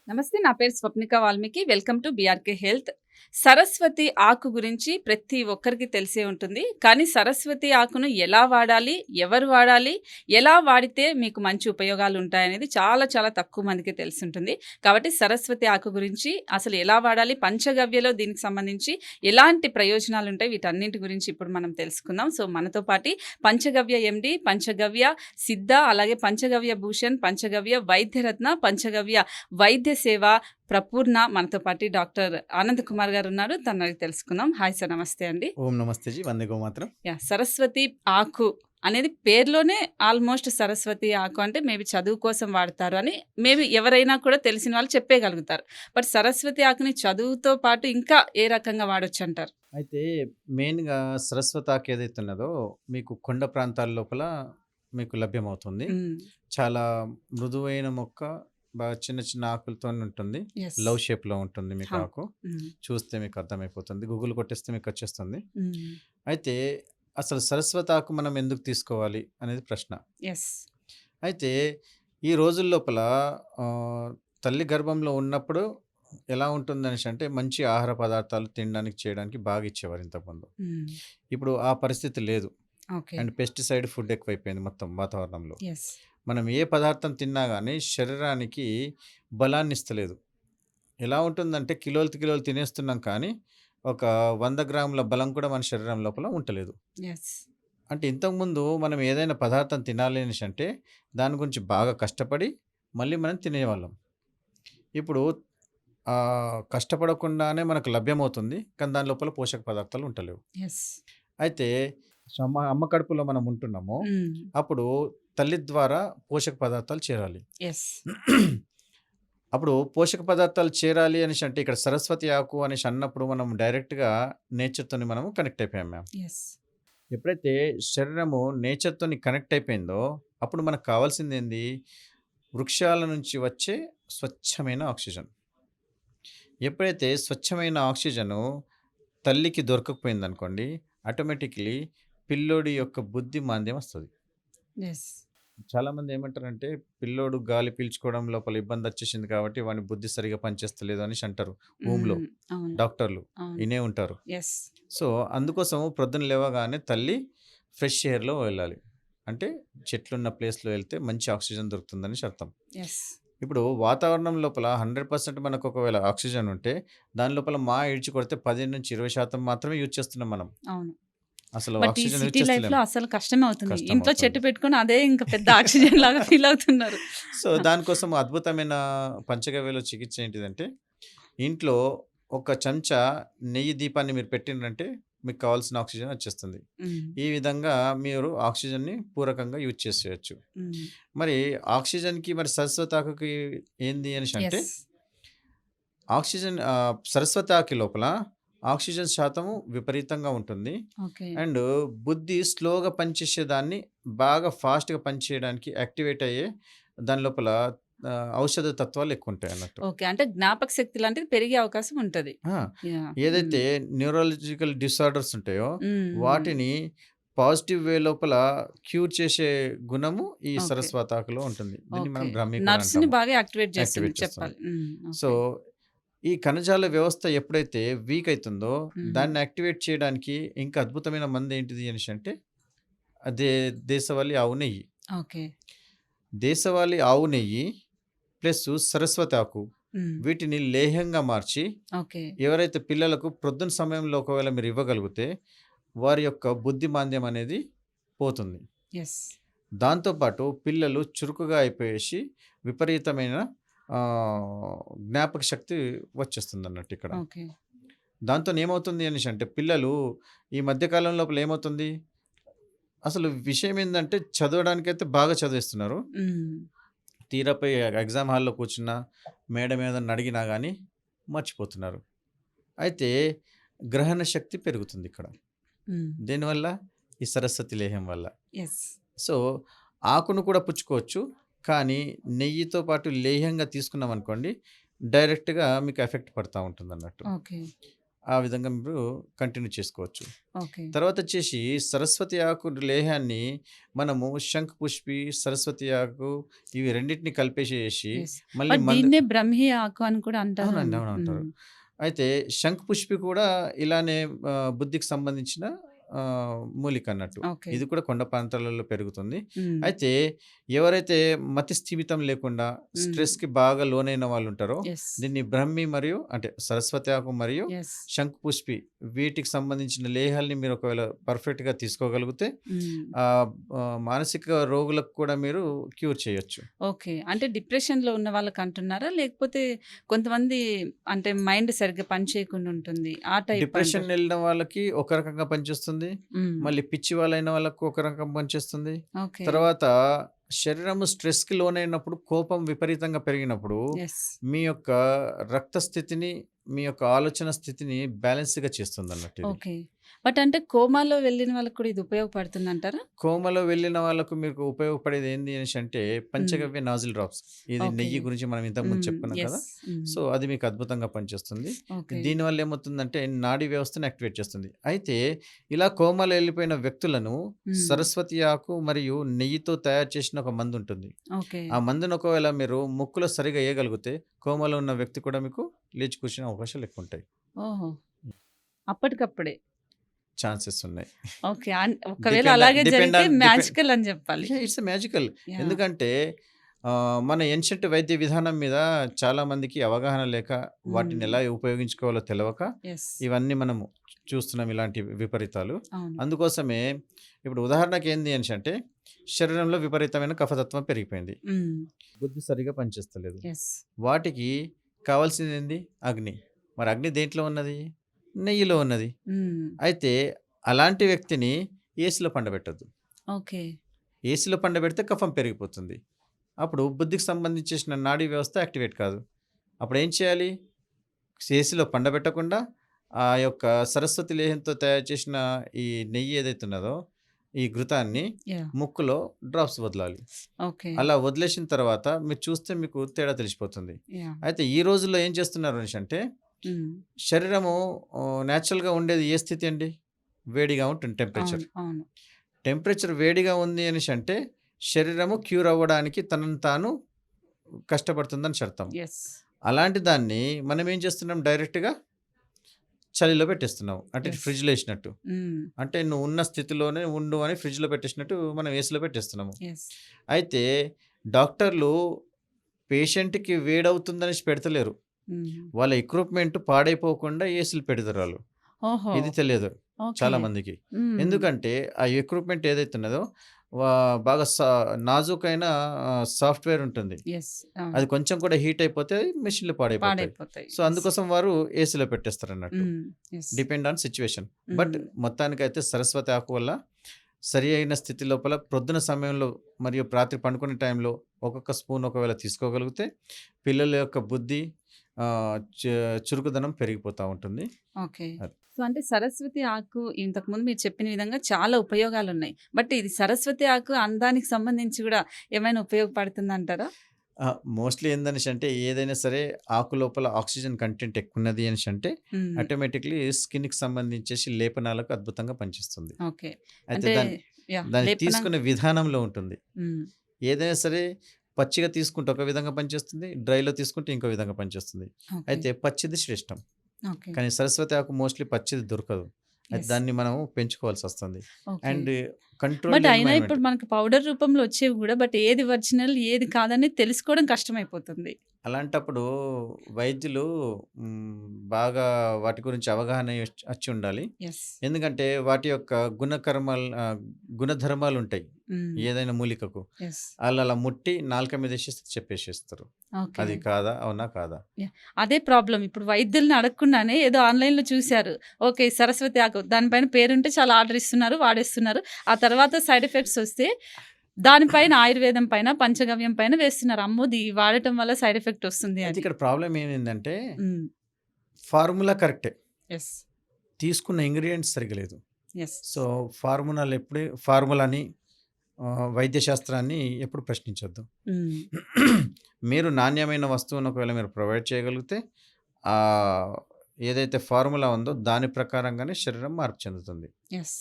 నమస్తే. నా పేరు Swapnika Valmiki. Welcome to BRK health. Saraswati ఆకు గురించి ప్రతి ఒక్కరికి తెలిసే ఉంటుంది. కానీ సరస్వతి ఆకును ఎలా వాడాలి? ఎవరు వాడాలి? ఎలా వాడితే మీకు మంచి ఉపయోగాలు ఉంటాయనేది చాలా చాలా తక్కువ మందికి తెలిసుంటుంది. కాబట్టి సరస్వతి ఆకు గురించి అసలు ఎలా వాడాలి? పంచగవ్యలో దీనికి సంబంధించి ఎలాంటి ప్రయోజనాలు ఉంటాయి? వీటన్నింటి గురించి ఇప్పుడు మనం తెలుసుకుందాం. సో మనతో పాటి పంచగవ్య ఎండి, పంచగవ్య సిద్ధ, అలాగే పంచగవ్య భూషణ్, పంచగవ్య వైద్యరత్న, పంచగవ్య వైద్య సేవ ప్రపూర్ణ మనతో పాటు డాక్టర్ ఆనంద్ కుమార్ గారు ఉన్నారు. తన అడిగి తెలుసుకుందాం. హాయ్ సార్, నమస్తే అండి. ఓం నమస్తే జీ, వందే గోమాతరం. సరస్వతి ఆకు అనేది పేరులోనే ఆల్మోస్ట్ సరస్వతి ఆకు అంటే మేబీ చదువు కోసం వాడతారు అని మేబీ ఎవరైనా కూడా తెలిసిన వాళ్ళు చెప్పేయగలుగుతారు. బట్ సరస్వతి ఆకుని చదువుతో పాటు ఇంకా ఏ రకంగా వాడొచ్చు అంటారు? అయితే మెయిన్‌గా సరస్వతాకు ఏదైతే ఉన్నదో మీకు కొండ ప్రాంతాల లోపల మీకు లభ్యమవుతుంది. హ్మ్. చాలా మృదువైన మొక్క, బాగా చిన్న చిన్న ఆకులతోని ఉంటుంది. యెస్. లవ్ షేప్‌లో ఉంటుంది మీకు హా. ఆకు. హ్మ్. చూస్తే మీకు అర్థమైపోతుంది. గూగుల్ కొట్టేస్తే మీకు వచ్చేస్తుంది. హ్మ్. అయితే అసలు సరస్వతాకు మనం ఎందుకు తీసుకోవాలి అనేది ప్రశ్న. యెస్. అయితే ఈ రోజుల లోపల తల్లి గర్భంలో ఉన్నప్పుడు ఎలా ఉంటుందనేసి మంచి ఆహార పదార్థాలు తినడానికి, చేయడానికి బాగా ఇచ్చేవారు ఇంతకుముందు. హ్మ్. ఇప్పుడు ఆ పరిస్థితి లేదు. ఓకే. అండ్ పెస్టిసైడ్ ఫుడ్ ఎక్కువైపోయింది మొత్తం వాతావరణంలో. యెస్. మనం ఏ పదార్థం తిన్నా గానీ శరీరానికి బలాన్ని ఇస్తలేదు. ఎలా ఉంటుందంటే కిలోలు తినేస్తున్నాం కానీ ఒక 100 గ్రాముల బలం కూడా మన శరీరం లోపల ఉంటలేదు. యెస్. అంటే ఇంతకుముందు మనం ఏదైనా పదార్థం తినాలి అనేసంటే దాని గురించి బాగా కష్టపడి మళ్ళీ మనం తినేవాళ్ళం. ఇప్పుడు కష్టపడకుండానే మనకు లభ్యమవుతుంది. కానీ దాని లోపల పోషక పదార్థాలు ఉంటలేవు. యెస్. అయితే అమ్మ కడుపులో మనం ఉంటున్నాము. హ్మ్. అప్పుడు తల్లి ద్వారా పోషక పదార్థాలు చేరాలి. యెస్. అప్పుడు పోషక పదార్థాలు చేరాలి అనేసంటే ఇక్కడ సరస్వతి ఆకు అనేసి అన్నప్పుడు మనం డైరెక్ట్‌గా నేచర్‌తోని మనము కనెక్ట్ అయిపోయాం మ్యామ్. యెస్. ఎప్పుడైతే శరీరము నేచర్‌తోని కనెక్ట్ అయిపోయిందో అప్పుడు మనకు కావాల్సిందేంది? వృక్షాల నుంచి వచ్చే స్వచ్ఛమైన ఆక్సిజన్. ఎప్పుడైతే స్వచ్ఛమైన ఆక్సిజను తల్లికి దొరకకపోయిందనుకోండి, ఆటోమేటిక్‌లీ పిల్లోడి యొక్క బుద్ధి మాంద్యం వస్తది. యెస్. చాలామంది ఏమంటారంటే, పిల్లోడు గాలి పీల్చుకోవడం లోపల ఇబ్బందొచ్చేసింది కాబట్టి వాని బుద్ధి సరిగ్గా పనిచేస్తలేదు అనేసి అంటారు ఊమ్‌లో. హ్మ్. అవును. డాక్టర్లు అవును. ఇనే ఉంటారు. యెస్. సో, అందుకోసం ప్రొద్దున లేవగానే తల్లి ఫ్రెష్ ఎయిర్‌లో వెళ్ళాలి. అంటే చెట్లున్న ప్లేస్‌లో వెళ్తే మంచి ఆక్సిజన్ దొరుకుతుందనేసి అర్థం. యెస్. ఇప్పుడు వాతావరణం లోపల 100% మనకు ఒకవేళ ఆక్సిజన్ ఉంటే, దాని లోపల ఈడ్చి కొడితే 10-20% మాత్రమే యూజ్ చేస్తున్నాం మనం. అవును. అసలు బట్ ఈ ఆక్సిజన్ యూజ్ సిటీ చేస్తలేం. లైఫ్‌లో అసలు కష్టమే అవుతుంది. ఇంట్లో కష్టమవుతుంది. చెట్టు పెట్టుకొని అదే ఇంకా పెద్ద ఆక్సిజన్ లాగా ఫీల్ అవుతున్నారు. సో, దానికోసం అద్భుతమైన పంచగవ్యలో చికిత్స ఏంటిదంటే, ఇంట్లో ఒక చెంచా నెయ్యి దీపాన్ని మీరు పెట్టిండ్రంటే, మీకు కావాల్సిన ఆక్సిజన్ వచ్చేస్తుంది. హ్మ్. ఈ విధంగా మీరు ఆక్సిజన్‌ని పూరకంగా యూజ్ చేసేయొచ్చు. హ్మ్. మరి ఆక్సిజన్‌కి మరి సరస్వతాకుకి ఏంది అనేసంటే, యెస్. సరస్వతాకి లోపల ఆక్సిజన్ శాతము విపరీతంగా ఉంటుంది. ఓకే. అండ్ బుద్ధి స్లోగా పనిచేసేదాన్ని బాగా ఫాస్ట్‌గా పనిచేయడానికి యాక్టివేట్ అయ్యే దాని లోపల ఔషధ తత్వాలు ఎక్కువుంటాయన్నట్టు. ఓకే. అంటే జ్ఞాపక శక్తి లాంటిది పెరిగే అవకాశం ఉంటది. ఆ! యాహ్! ఏదైతే న్యూరాలజికల్ డిసార్డర్స్ ఉంటాయో హ్మ్. హ్మ్. వాటిని పాజిటివ్ వే లోపల క్యూర్ చేసే గుణము ఈ ఓకే. సరస్వతాకులో ఉంటుంది. దీన్ని ఓకే. మనం బ్రాహ్మీ కూడా నర్వ్స్‌ని అంటాము. బాగా యాక్టివేట్ చేస్తుంది యాక్టివేట్ చేస్తుంది. చెప్పాలి. హ్మ్. So, okay. ఈ కణజాల వ్యవస్థ ఎప్పుడైతే వీక్ అయితుందో హ్మ్. దాన్ని యాక్టివేట్ చేయడానికి ఇంకా అద్భుతమైన మందేంటిది అనేసంటే అదే దేశవాళీ ఆవు నెయ్యి. ఓకే. దేశవాళీ ఆవు నెయ్యి ప్లస్ సరస్వతి ఆకు హ్మ్. వీటిని లేహ్యంగా మార్చి ఓకే. ఎవరైతే పిల్లలకు ప్రొద్దున సమయంలో ఒకవేళ మీరు ఇవ్వగలిగితే వారి యొక్క బుద్ధి మాంద్యం అనేది పోతుంది. యెస్. దాంతో పాటు పిల్లలు చురుకుగా అయిపోయేసి విపరీతమైన జ్ఞాపక శక్తి వచ్చేస్తుందన్నట్టు ఇక్కడ. ఓకే. దాంతోని ఏమవుతుంది అనేసంటే పిల్లలు ఈ మధ్య కాలం లోపల ఏమవుతుంది? అసలు విషయం ఏందంటే చదవడానికైతే బాగా చదివేస్తున్నారు. హ్మ్. తీరా పోయి ఎగ్జామ్ హాల్‌లో కూర్చున్నా, మేడం ఏదన్నా అడిగినా గానీ మర్చిపోతున్నారు. అయితే గ్రహణ శక్తి పెరుగుతుందిక్కడ. హ్మ్. దేనివల్ల? ఈ సరస్వతి లేహ్యం వల్ల. యెస్. సో, ఆకును కూడా పుచ్చుకోవచ్చు. కానీ నెయ్యితో పాటు లేహ్యంగా తీసుకున్నామనుకోండి, డైరెక్ట్‌గా మీకు ఎఫెక్ట్ పడతా ఉంటుందన్నట్టు. ఓకే. ఆ విధంగా మీరు కంటిన్యూ చేసుకోవచ్చు. ఓకే. తర్వాత వచ్చేసి సరస్వతి ఆకు లేహ్యాన్ని మనము శంఖపుష్పి, సరస్వతి ఆకు ఇవి రెండిటిని కలిపేసేసి యెస్. మళ్ళీ బట్ మందు దీన్నే బ్రహ్మి ఆకు అని కూడా అంటారు. అవునండి. అవును అంటారు. హ్మ్. అయితే శంఖపుష్పి కూడా ఇలానే బుద్ధికి సంబంధించిన మూలిక అన్నట్టు. ఓకే. ఇది కూడా కొండ ప్రాంతాలలో పెరుగుతుంది. హ్మ్. అయితే ఎవరైతే మతి స్థిమితం లేకుండా హ్మ్. స్ట్రెస్‌కి బాగా లోనైన వాళ్ళుంటారో యెస్. దీన్ని బ్రహ్మి మరియు అంటే సరస్వతి ఆకు మరియు యెస్. శంఖపుష్పి వీటికి సంబంధించిన లేహాల్ని మీరు ఒకవేళ పర్ఫెక్ట్‌గా తీసుకోగలిగితే హ్మ్. మానసిక రోగులకు కూడా మీరు క్యూర్ చేయొచ్చు. ఓకే. అంటే డిప్రెషన్‌లో ఉన్న వాళ్ళకంటున్నారా? లేకపోతే కొంతమంది అంటే మైండ్ సరిగ్గా పని చేయకుండా ఉంటుంది. ఆ టైప్ డిప్రెషన్ అంటారు. ఎళ్ళిన వాళ్ళకి ఒక రకంగా పనిచేస్తుంది. హ్మ్. మళ్ళీ పిచ్చి వాళ్ళైన వాళ్ళకి ఒక రకం పనిచేస్తుంది. ఓకే. తర్వాత శరీరము స్ట్రెస్‌కి లోనైనప్పుడు, కోపం విపరీతంగా పెరిగినప్పుడు, యెస్. మీ యొక్క రక్త స్థితిని, మీ యొక్క ఆలోచన స్థితిని బ్యాలెన్స్‌గా చేస్తుందన్నట్టు ఇది. ఓకే. బట్ అంటే కోమాలో వెళ్ళిన వాళ్ళకి కూడా ఇది ఉపయోగపడుతుందంటారా? కోమలో వెళ్ళిన వాళ్ళకు మీకు ఉపయోగపడేది ఏంది అనేసంటే హ్మ్. పంచగవ్య నాజిల్ డ్రాప్స్. ఇది ఓకే. నెయ్యి గురించి మనం ఇంతకుముందు హ్మ్. చెప్పుకున్నాం కదా! యెస్. హ్మ్. సో, అది మీకు అద్భుతంగా పనిచేస్తుంది. ఓకే. దీనివల్ల ఏమవుతుందంటే నాడీ వ్యవస్థను యాక్టివేట్ చేస్తుంది. అయితే ఇలా కోమాలో వెళ్ళిపోయిన వ్యక్తులను హ్మ్. సరస్వతి ఆకు మరియు నెయ్యితో తయారు చేసిన ఒక మందుంటుంది. ఓకే. ఆ మందును ఒకవేళ మీరు ముక్కులో సరిగ్గా ఏయగలిగితే కోమాలో ఉన్న వ్యక్తి కూడా మీకు లేచి కూర్చునే అవకాశాలు ఎక్కువుంటాయి. ఓహో! అప్పటికప్పుడే. ఛాన్సెస్ ఉన్నాయి. ఓకే. ఒకవేళ అలాగే డిపెండ్ జరిగితే ఆన్ మ్యాజికల్ అని జెప్పాలి. యాహ్! It's magical. యాహ్! ఎందుకంటే మన ఏన్షియంట్ వైద్య విధానం మీద చాలా మందికి అవగాహన లేక, వాటిని హ్మ్. ఎలా ఉపయోగించుకోవాలో తెలవక, యెస్. ఇవన్నీ మనము చూస్తున్నాం ఇలాంటి విపరీతాలు. అవును. అందుకోసమే ఇప్పుడు ఉదాహరణకి ఏంది అనేసంటే, శరీరంలో విపరీతమైన కఫతత్వం పెరిగిపోయింది. హ్మ్. బుద్ధి సరిగ్గా పనిచేస్తలేదు. యెస్. వాటికి కావాల్సిందేంది? అగ్ని. మరి అగ్ని దేంట్లో ఉన్నది? నెయ్యిలో ఉన్నది. హ్మ్. అయితే అలాంటి వ్యక్తిని ఏసీలో పండబెట్టొద్దు. ఓకే. ఏసీలో పండబెడితే కఫం పెరిగిపోతుంది. అప్పుడు బుద్ధికి సంబంధించేసిన నాడీ వ్యవస్థ యాక్టివేట్ కాదు. అప్పుడేం చేయాలి? ఏసీలో పండబెట్టకుండా ఆ యొక్క సరస్వతి లేహంతో తయారు చేసిన ఈ నెయ్యి ఏదైతే ఉన్నదో, ఈ ఘృతాన్ని యాహ్! ముక్కులో డ్రాప్స్ వదలాలి. ఓకే. అలా వదిలేసిన తర్వాత మీరు చూస్తే మీకు తేడా తెలిసిపోతుంది. యాహ్! అయితే ఈ రోజుల్లో ఏం చేస్తున్నారు అనేసంటే, హ్మ్. శరీరము నేచురల్‌గా ఉండేది ఏ స్థితి అండి? వేడిగా ఉంటుంది టెంపరేచర్. అవును. అవును. టెంపరేచర్ వేడిగా ఉంది అనేసంటే, శరీరము క్యూర్ అవ్వడానికి తనను తాను కష్టపడుతుందని అర్థం. యెస్. అలాంటి దాన్ని మనం ఏం చేస్తున్నాం డైరెక్ట్‌గా చలిలో పెట్టేస్తున్నాం. అంటే యెస్. ఫ్రిడ్జ్‌లో ఏసినట్టు. హ్మ్. అంటే నువ్వు ఉన్న స్థితిలోనే ఉండు అని ఫ్రిడ్జ్‌లో పెట్టేసినట్టు మనం ఏసీలో పెట్టేస్తున్నాము. యెస్. అయితే డాక్టర్లు పేషెంట్‌కి వేడవుతుందనేసి పెడతలేరు. హ్మ్. వాళ్ళ ఎక్విప్‌మెంట్ పాడైపోకుండా ఏసీలు పెడతారాళ్ళు. ఓహో! ఇది తెలియదు ఓకే. చాలా మందికి. హ్మ్. ఎందుకంటే ఆ ఎక్విప్‌మెంట్ ఏదైతే ఉన్నదో వా బాగా నాజూకైన సాఫ్ట్‌వేర్ ఉంటుంది. యెస్. అవును. అది కొంచెం కూడా హీట్ అయిపోతే మెషిన్‌లు పాడైపోతాయి. పాడైపోతాయి. So, yes. అందుకోసం వారు ఏసీలో పెట్టేస్తారన్నట్టు. హ్మ్. Yes. Depend on situation. But హ్మ్. మొత్తానికైతే సరస్వతి ఆకు వల్ల సరి అయిన స్థితి లోపల ప్రొద్దున సమయంలో మరియు రాత్రి పండుకునే టైంలో ఒక్కొక్క స్పూన్ ఒకవేళ తీసుకోగలిగితే పిల్లల యొక్క బుద్ధి చురుకుదనం పెరిగిపోతా ఉంటుంది. ఓకే. అది. సో, అంటే సరస్వతి ఆకు ఇంతకుముందు మీరు చెప్పిన విధంగా చాలా ఉపయోగాలున్నాయి. బట్ ఇది సరస్వతి ఆకు అందానికి సంబంధించి గూడా ఏమైనా ఉపయోగపడుతుందంటారా? మోస్ట్‌లీ ఏందనేసంటే ఏదైనా సరే ఆకు లోపల ఆక్సిజన్ కంటెంట్ ఎక్కువున్నది అనేసంటే హ్మ్. ఆటోమేటిక్‌లీ స్కిన్‌కి సంబంధించేసి లేపనాలకు అద్భుతంగా పనిచేస్తుంది. ఓకే. అయితే అంటే దాన్ని యాహ్! దాన్ని లేపనం. తీసుకునే విధానంలో ఉంటుంది. హ్మ్. ఏదైనా సరే పచ్చిగా తీసుకుంటే ఒక విధంగా పనిచేస్తుంది. డ్రైలో తీసుకుంటే ఇంకో విధంగా పనిచేస్తుంది. ఓకే. అయితే పచ్చిది శ్రేష్టం. ఓకే. కానీ సరస్వతి ఆకు మోస్ట్‌లీ పచ్చిది దొరకదు. అయితే యెస్. దాన్ని మనం పెంచుకోవాల్సొస్తుంది. ఓకే. అండ్ బట్ కంట్రోల్డ్ అయినా ఎన్వైర్న్‌మెంట్. ఇప్పుడు మనకి పౌడర్ రూపంలో వచ్చేవి గూడా బట్ ఏది ఒరిజినల్, ఏది కాదని తెలుసుకోవడం కష్టమైపోతుంది. అలాంటప్పుడు వైద్యులు హ్మ్, బాగా వాటి గురించి అవగాహన అచ్చుండాలి. యెస్. ఎందుకంటే వాటి యొక్క గుణధర్మాలుంటాయి. హ్మ్. ఏదైనా మూలికకు. యెస్. ఆళ్ళలా ముట్టి నాలుక మీద ఏసేసి చెప్పేసేస్తారు. ఓకే. అది కాదా? అవునా? కాదా? యాహ్! అదే ప్రాబ్లమ్. ఇప్పుడు వైద్యుల్ని అడగకుండానే ఏదో ఆన్‌లైన్‌లో చూసారు. ఓకే. సరస్వతి ఆకు దానిపైన పేరుంటే చాలా ఆర్డర్ ఇస్తున్నారు, వాడేస్తున్నారు. ఆ తర్వాత సైడ్ ఎఫెక్ట్స్ వస్తే దానిపైన ఆయుర్వేదం పైన, పంచగవ్యం పైన వేస్తున్నారు. అమ్మో! వాడటం వల్ల సైడ్ ఎఫెక్ట్ వస్తుంది అయితే అని. ఇక్కడ ప్రాబ్లమ్ ఏమైందంటే హ్మ్. ఫార్ములా కరెక్టే. యెస్. తీసుకున్న ఇంగ్రీడియెంట్స్ సరిగ్గా లేదు. యెస్. సో, ఫార్ములాని వైద్య శాస్త్రాన్ని ఎప్పుడు ప్రశ్నించొద్దు. హ్మ్. మీరు నాణ్యమైన వస్తువును ఒకవేళ మీరు ప్రొవైడ్ చేయగలిగితే ఆహ్, ఏదైతే ఫార్ములా ఉందో దాని ప్రకారంగానే శరీరం మార్పు చెందుతుంది. Yes.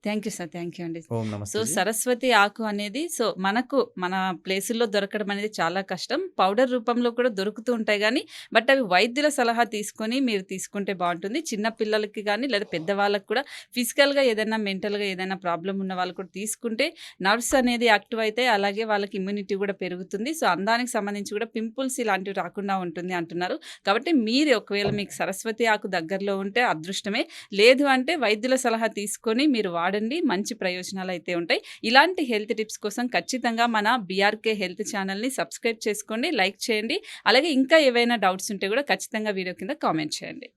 Thank you sir. Thank you అండి. ఓం సో, నమస్తే జీ. సరస్వతి ఆకు అనేది మనకు మన ప్లేసుల్లో దొరకడం అనేది చాలా కష్టం. పౌడర్ రూపంలో కూడా దొరుకుతూ ఉంటాయి గానీ, బట్ అవి వైద్యుల సలహా తీసుకొని మీరు తీసుకుంటే బావుంటుంది. చిన్న పిల్లలకి గానీ, లేదా పెద్దవాళ్ళకి కూడా ఫిజికల్‌గా ఏదైనా, మెంటల్‌గా ఏదైనా ప్రాబ్లమ్ ఉన్న వాళ్ళు కూడా తీసుకుంటే నర్వ్స్ అనేది యాక్టివ్ అయితాయి. అలాగే వాళ్ళకి ఇమ్యూనిటీ కూడా పెరుగుతుంది. సో, అందానికి సంబంధించి కూడా పింపుల్స్ ఇలాంటివి రాకుండా ఉంటుంది అంటున్నారు. కాబట్టి మీరు ఒకవేళ మీకు సరస్వతి ఆకు దగ్గరలో ఉంటే అదృష్టమే. లేదు అంటే వైద్యుల సలహా తీసుకొని మీరు వాడండి. మంచి ప్రయోజనాలైతే ఉంటాయి. ఇలాంటి హెల్త్ టిప్స్ కోసం ఖచ్చితంగా మన బీఆర్‌కే హెల్త్ ఛానల్‌ని సబ్స్క్రైబ్ చేసుకోండి, లైక్ చేయండి. అలాగే ఇంకా ఏవైనా డౌట్స్ ఉంటే కూడా ఖచ్చితంగా వీడియో కింద కామెంట్ చేయండి.